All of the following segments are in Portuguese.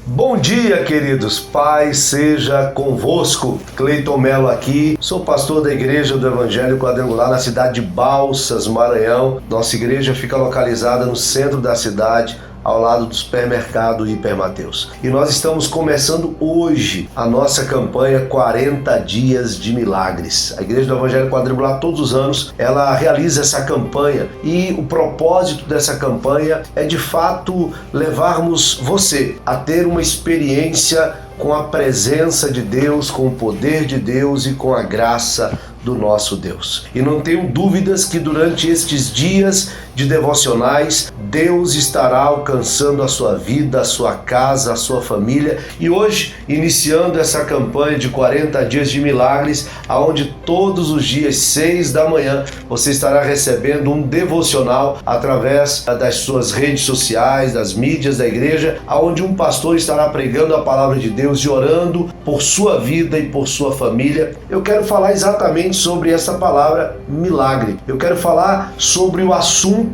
Bom dia, queridos. Paz seja convosco. Cleiton Melo aqui. Sou pastor da Igreja do Evangelho Quadrangular na cidade de Balsas, Maranhão. Nossa igreja fica localizada no centro da cidade, ao lado do supermercado Hiper Mateus. E nós estamos começando hoje a nossa campanha 40 Dias de Milagres. A Igreja do Evangelho Quadrangular, todos os anos, ela realiza essa campanha e o propósito dessa campanha é, de fato, levarmos você a ter uma experiência com a presença de Deus, com o poder de Deus e com a graça do nosso Deus. E não tenho dúvidas que durante estes dias de devocionais, Deus estará alcançando a sua vida, a sua casa, a sua família. E hoje, iniciando essa campanha de 40 Dias de Milagres, onde todos os dias, 6 da manhã, você estará recebendo um devocional através das suas redes sociais, das mídias da igreja, onde um pastor estará pregando a palavra de Deus e orando por sua vida e por sua família. Eu quero falar exatamente sobre essa palavra milagre. Eu quero falar sobre o assunto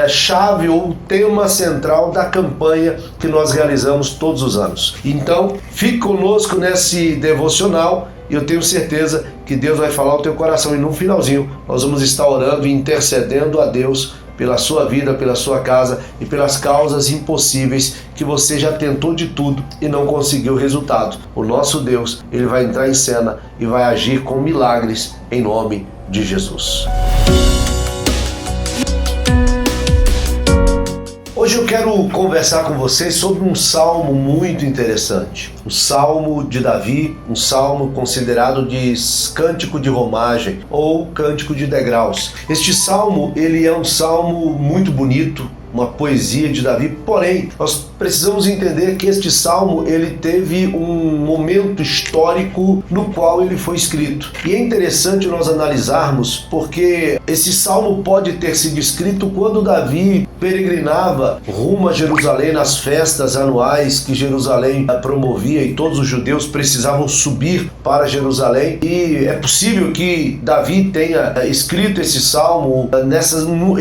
chave ou o tema central da campanha que nós realizamos todos os anos. Então, fique conosco nesse devocional e eu tenho certeza que Deus vai falar ao teu coração. E no finalzinho nós vamos estar orando e intercedendo a Deus pela sua vida, pela sua casa e pelas causas impossíveis que você já tentou de tudo e não conseguiu resultado. O nosso Deus, ele vai entrar em cena e vai agir com milagres em nome de Jesus. Hoje eu quero conversar com vocês sobre um salmo muito interessante. O Salmo de Davi, um salmo considerado de cântico de romagem ou cântico de degraus. Este salmo, ele é um salmo muito bonito, uma poesia de Davi, porém, nós precisamos entender que este salmo, ele teve um momento histórico no qual ele foi escrito. E é interessante nós analisarmos porque esse salmo pode ter sido escrito quando Davi peregrinava rumo a Jerusalém nas festas anuais que Jerusalém promovia e todos os judeus precisavam subir para Jerusalém. E é possível que Davi tenha escrito esse salmo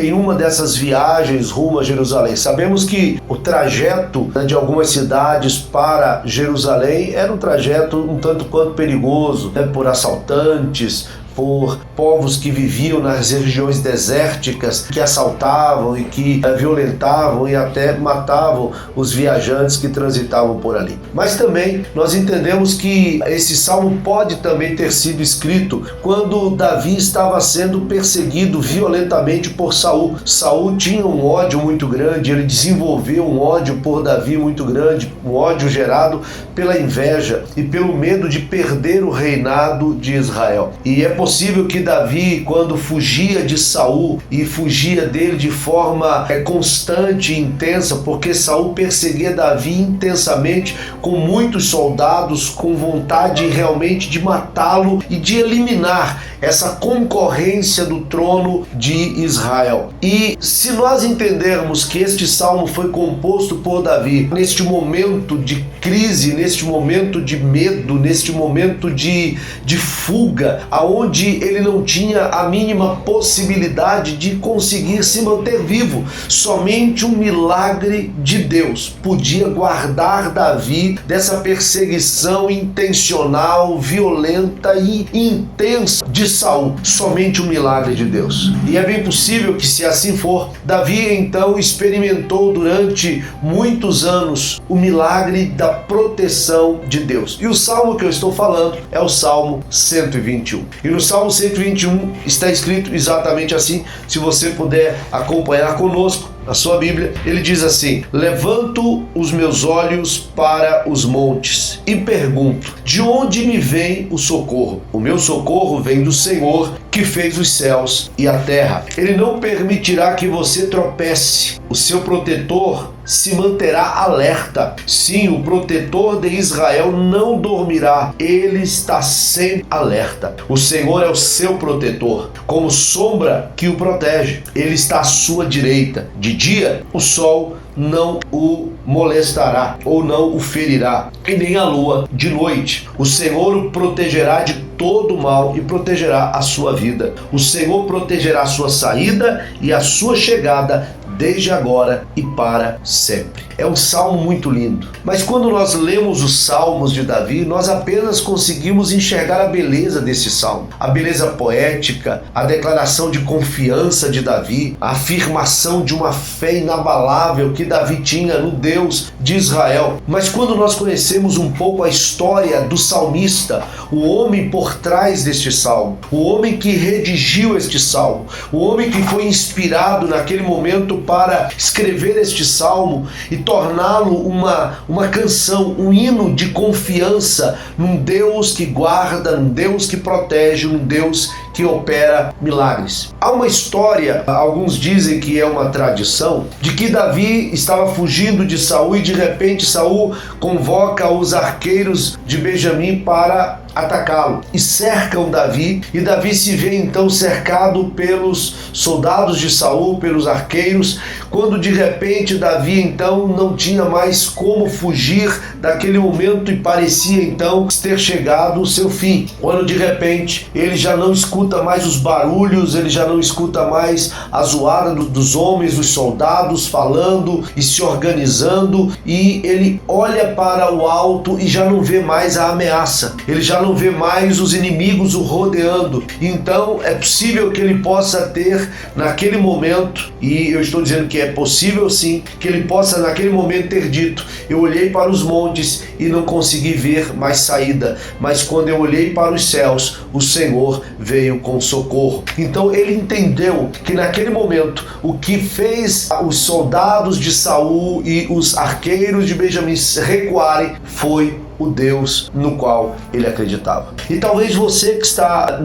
em uma dessas viagens rumo a Jerusalém. Sabemos que o trajeto de algumas cidades para Jerusalém era um trajeto um tanto quanto perigoso, por assaltantes, por povos que viviam nas regiões desérticas, que assaltavam e que violentavam e até matavam os viajantes que transitavam por ali. Mas também nós entendemos que esse salmo pode também ter sido escrito quando Davi estava sendo perseguido violentamente por Saul. Saul tinha um ódio muito grande, ele desenvolveu um ódio por Davi muito grande, um ódio gerado pela inveja e pelo medo de perder o reinado de Israel. E é possível que Davi, quando fugia de Saul e fugia dele de forma constante e intensa, porque Saul perseguia Davi intensamente, com muitos soldados, com vontade realmente de matá-lo e de eliminar essa concorrência do trono de Israel. E se nós entendermos que este salmo foi composto por Davi neste momento de crise, neste momento de medo, neste momento de fuga, aonde ele não tinha a mínima possibilidade de conseguir se manter vivo, somente um milagre de Deus podia guardar Davi dessa perseguição intencional, violenta e intensa de Saul. Somente um milagre de Deus. E é bem possível que, se assim for, Davi então experimentou durante muitos anos o milagre da proteção de Deus. E o salmo que eu estou falando é o Salmo 121. E no Salmo 121 está escrito exatamente assim, se você puder acompanhar conosco na sua Bíblia, ele diz assim: levanto os meus olhos para os montes e pergunto, de onde me vem o socorro? O meu socorro vem do Senhor, que fez os céus e a terra. Ele não permitirá que você tropece. O seu protetor se manterá alerta. Sim, o protetor de Israel não dormirá. Ele está sempre alerta. O Senhor é o seu protetor, como sombra que o protege. Ele está à sua direita. De dia, o sol não o molestará ou não o ferirá, e nem a lua de noite. O Senhor o protegerá de todo mal e protegerá a sua vida. O Senhor protegerá a sua saída e a sua chegada desde agora e para sempre. É um salmo muito lindo. Mas quando nós lemos os salmos de Davi, nós apenas conseguimos enxergar a beleza desse salmo. A beleza poética, a declaração de confiança de Davi, a afirmação de uma fé inabalável que Davi tinha no Deus de Israel. Mas quando nós conhecemos um pouco a história do salmista, o homem por trás deste salmo, o homem que redigiu este salmo, o homem que foi inspirado naquele momento para escrever este salmo e torná-lo uma canção, um hino de confiança num Deus que guarda, num Deus que protege, num Deus que opera milagres. Há uma história, alguns dizem que é uma tradição, de que Davi estava fugindo de Saul e de repente Saul convoca os arqueiros de Benjamim para atacá-lo e cercam Davi, e Davi se vê então cercado pelos soldados de Saul, pelos arqueiros, quando de repente Davi então não tinha mais como fugir daquele momento e parecia então ter chegado o seu fim, quando de repente ele já não escuta mais os barulhos, ele já não escuta mais a zoada dos homens, dos soldados falando e se organizando, e ele olha para o alto e já não vê mais a ameaça, ele já não vê mais os inimigos o rodeando. Então é possível que ele possa ter naquele momento, e eu estou dizendo que é possível sim, que ele possa naquele momento ter dito: eu olhei para os montes e não consegui ver mais saída, mas quando eu olhei para os céus, o Senhor veio com socorro. Então ele entendeu que naquele momento o que fez os soldados de Saul e os arqueiros de Benjamim recuarem foi o Deus no qual ele acreditava. E talvez você que está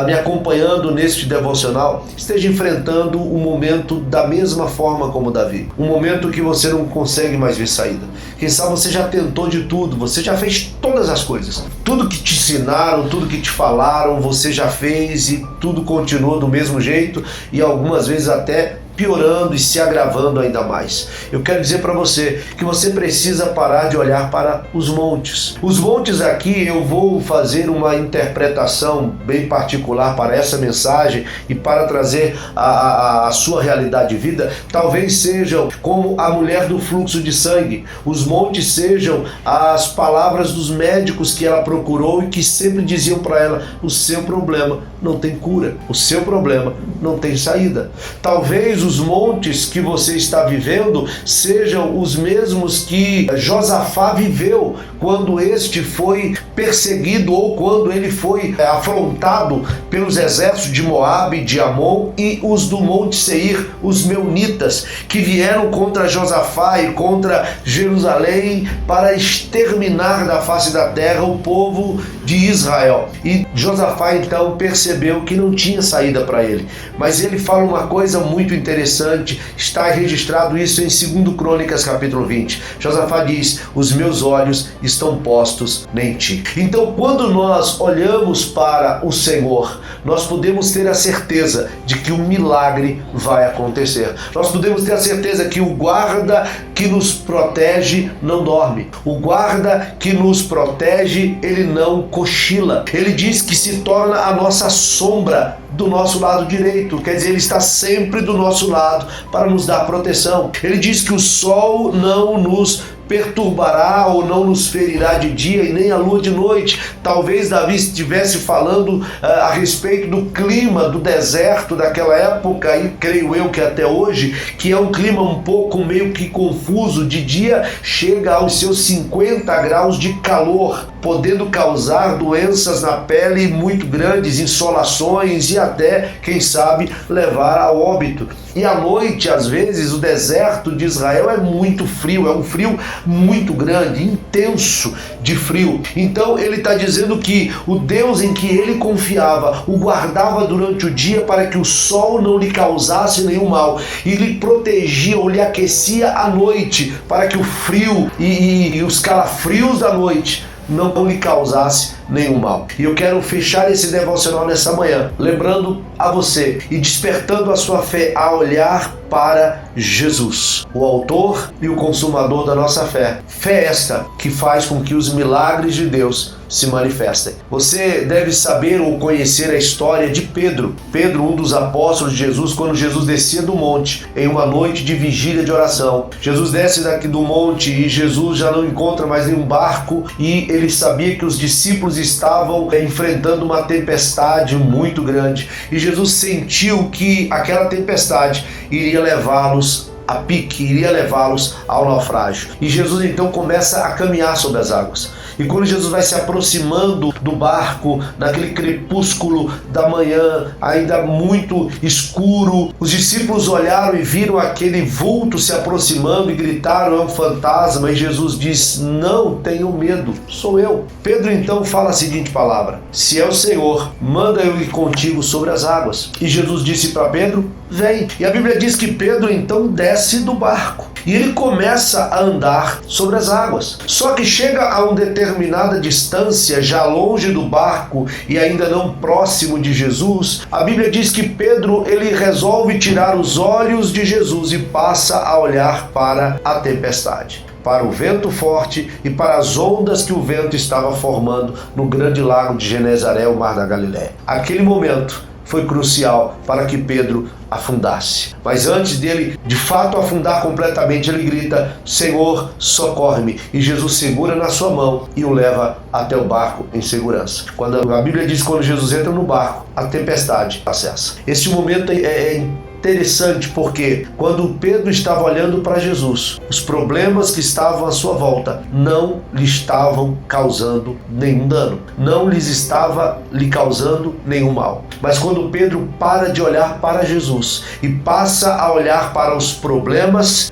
me acompanhando neste devocional esteja enfrentando um momento da mesma forma como Davi, um momento que você não consegue mais ver saída. Quem sabe você já tentou de tudo, você já fez todas as coisas, tudo que te ensinaram, tudo que te falaram, você já fez e tudo continua do mesmo jeito e algumas vezes até piorando e se agravando ainda mais. Eu quero dizer para você que você precisa parar de olhar para os montes. Os montes aqui eu vou fazer uma interpretação bem particular para essa mensagem e para trazer a sua realidade de vida. Talvez sejam como a mulher do fluxo de sangue. Os montes sejam as palavras dos médicos que ela procurou e que sempre diziam para ela: o seu problema não tem cura, o seu problema não tem saída. Talvez os montes que você está vivendo sejam os mesmos que Josafá viveu quando este foi perseguido ou quando ele foi afrontado pelos exércitos de Moabe, de Amon e os do Monte Seir, os meunitas, que vieram contra Josafá e contra Jerusalém para exterminar da face da terra o povo de Israel. E Josafá então percebeu que não tinha saída para ele, mas ele fala uma coisa muito interessante, está registrado isso em 2 Crônicas capítulo 20. Josafá diz: os meus olhos estão postos em ti. Então quando nós olhamos para o Senhor, nós podemos ter a certeza de que o milagre vai acontecer. Nós podemos ter a certeza que o guarda que nos protege não dorme. O guarda que nos protege, ele não cochila. Ele diz que se torna a nossa sombra do nosso lado direito, quer dizer, ele está sempre do nosso lado para nos dar proteção. Ele diz que o sol não nos perturbará ou não nos ferirá de dia e nem a lua de noite. Talvez Davi estivesse falando a respeito do clima do deserto daquela época, e creio eu que até hoje, que é um clima um pouco meio que confuso. De dia chega aos seus 50 graus de calor, podendo causar doenças na pele muito grandes, insolações e até, quem sabe, levar a óbito. E à noite, às vezes, o deserto de Israel é muito frio, é um frio muito grande, intenso de frio. Então ele está dizendo que o Deus em que ele confiava o guardava durante o dia para que o sol não lhe causasse nenhum mal, e lhe protegia ou lhe aquecia à noite para que o frio e os calafrios da noite não lhe causasse nenhum mal. E eu quero fechar esse devocional nessa manhã, lembrando a você e despertando a sua fé a olhar para Jesus, o autor e o consumador da nossa fé. Fé esta que faz com que os milagres de Deus se manifestem. Você deve saber ou conhecer a história de Pedro. Pedro, um dos apóstolos de Jesus, quando Jesus descia do monte em uma noite de vigília de oração. Jesus desce daqui do monte e Jesus já não encontra mais nenhum barco e ele sabia que os discípulos estavam enfrentando uma tempestade muito grande. E Jesus sentiu que aquela tempestade iria levá-los a pique, iria levá-los ao naufrágio. E Jesus então começa a caminhar sobre as águas. E quando Jesus vai se aproximando do barco, naquele crepúsculo da manhã, ainda muito escuro, os discípulos olharam e viram aquele vulto se aproximando e gritaram: é um fantasma. E Jesus diz: não tenham medo, sou eu. Pedro então fala a seguinte palavra: se é o Senhor, manda eu ir contigo sobre as águas. E Jesus disse para Pedro: vem. E a Bíblia diz que Pedro então desce do barco e ele começa a andar sobre as águas. Só que chega a uma determinada distância, já longe do barco e ainda não próximo de Jesus, a Bíblia diz que Pedro ele resolve tirar os olhos de Jesus e passa a olhar para a tempestade, para o vento forte e para as ondas que o vento estava formando no grande lago de Genezaré, o mar da Galileia. Aquele momento foi crucial para que Pedro afundasse. Mas antes dele, de fato, afundar completamente, ele grita: Senhor, socorre-me. E Jesus segura na sua mão e o leva até o barco em segurança. Quando a Bíblia diz que quando Jesus entra no barco, a tempestade cessa. Esse momento é interessante porque quando Pedro estava olhando para Jesus, os problemas que estavam à sua volta não lhe estavam causando nenhum dano, não lhes estava lhe causando nenhum mal. Mas quando Pedro para de olhar para Jesus e passa a olhar para os problemas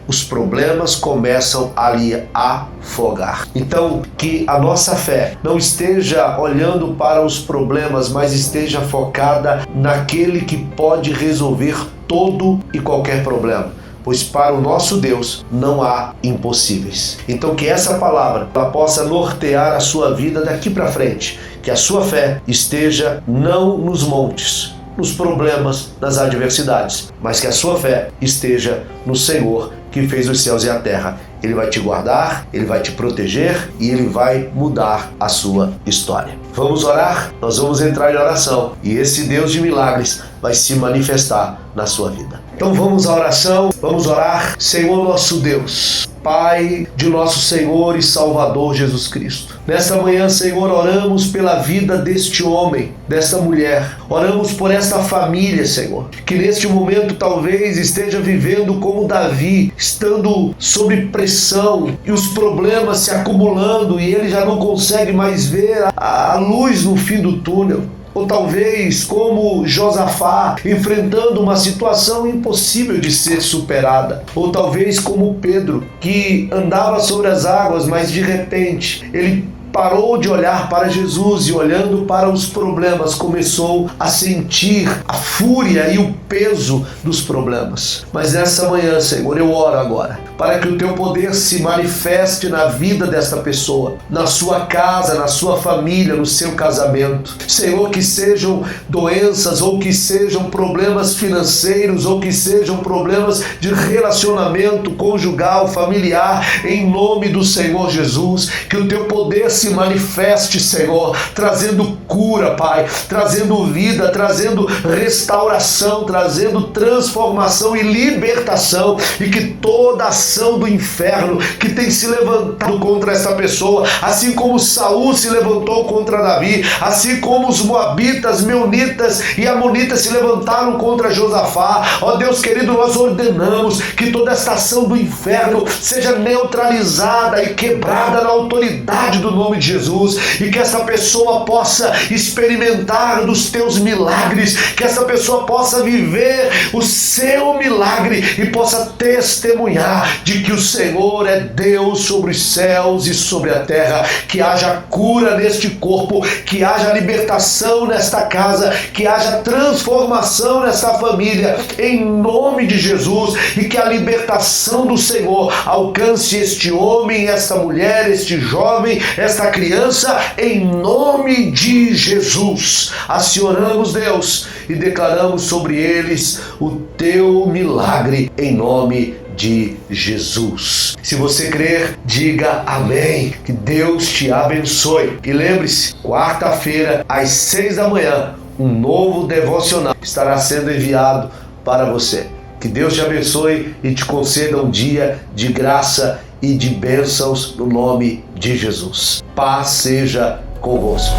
começam a lhe afogar. Então, que a nossa fé não esteja olhando para os problemas, mas esteja focada naquele que pode resolver todo e qualquer problema, pois para o nosso Deus não há impossíveis. Então que essa palavra ela possa nortear a sua vida daqui para frente, que a sua fé esteja não nos montes, nos problemas, nas adversidades, mas que a sua fé esteja no Senhor que fez os céus e a terra. Ele vai te guardar, Ele vai te proteger e Ele vai mudar a sua história. Vamos orar? Nós vamos entrar em oração e esse Deus de milagres vai se manifestar na sua vida. Então vamos à oração, vamos orar. Senhor nosso Deus, Pai de nosso Senhor e Salvador Jesus Cristo. Nesta manhã, Senhor, oramos pela vida deste homem, desta mulher. Oramos por esta família, Senhor, que neste momento talvez esteja vivendo como Davi, estando sob pressão e os problemas se acumulando e ele já não consegue mais ver a luz no fim do túnel. Ou talvez como Josafá, enfrentando uma situação impossível de ser superada. Ou talvez como Pedro, que andava sobre as águas, mas de repente ele parou de olhar para Jesus e olhando para os problemas começou a sentir a fúria e o peso dos problemas. Mas nessa manhã, Senhor, eu oro agora para que o teu poder se manifeste na vida desta pessoa, na sua casa, na sua família, no seu casamento. Senhor, que sejam doenças ou que sejam problemas financeiros ou que sejam problemas de relacionamento conjugal, familiar, em nome do Senhor Jesus, que o teu poder se manifeste, Senhor, trazendo cura, Pai, trazendo vida, trazendo restauração, trazendo transformação e libertação, e que toda ação do inferno que tem se levantado contra essa pessoa, assim como Saul se levantou contra Davi, assim como os moabitas, meunitas e amonitas se levantaram contra Josafá, ó Deus querido, nós ordenamos que toda essa ação do inferno seja neutralizada e quebrada na autoridade do nome de Jesus, e que essa pessoa possa experimentar dos teus milagres, que essa pessoa possa viver o seu milagre e possa testemunhar de que o Senhor é Deus sobre os céus e sobre a terra, que haja cura neste corpo, que haja libertação nesta casa, que haja transformação nesta família, em nome de Jesus, e que a libertação do Senhor alcance este homem, esta mulher, este jovem, esta esta criança em nome de Jesus. Assim oramos, Deus, e declaramos sobre eles o teu milagre em nome de Jesus. Se você crer, diga amém. Que Deus te abençoe. E lembre-se, quarta-feira, às 6 da manhã, um novo devocional estará sendo enviado para você. Que Deus te abençoe e te conceda um dia de graça e de bênçãos no nome de Jesus. Paz seja convosco.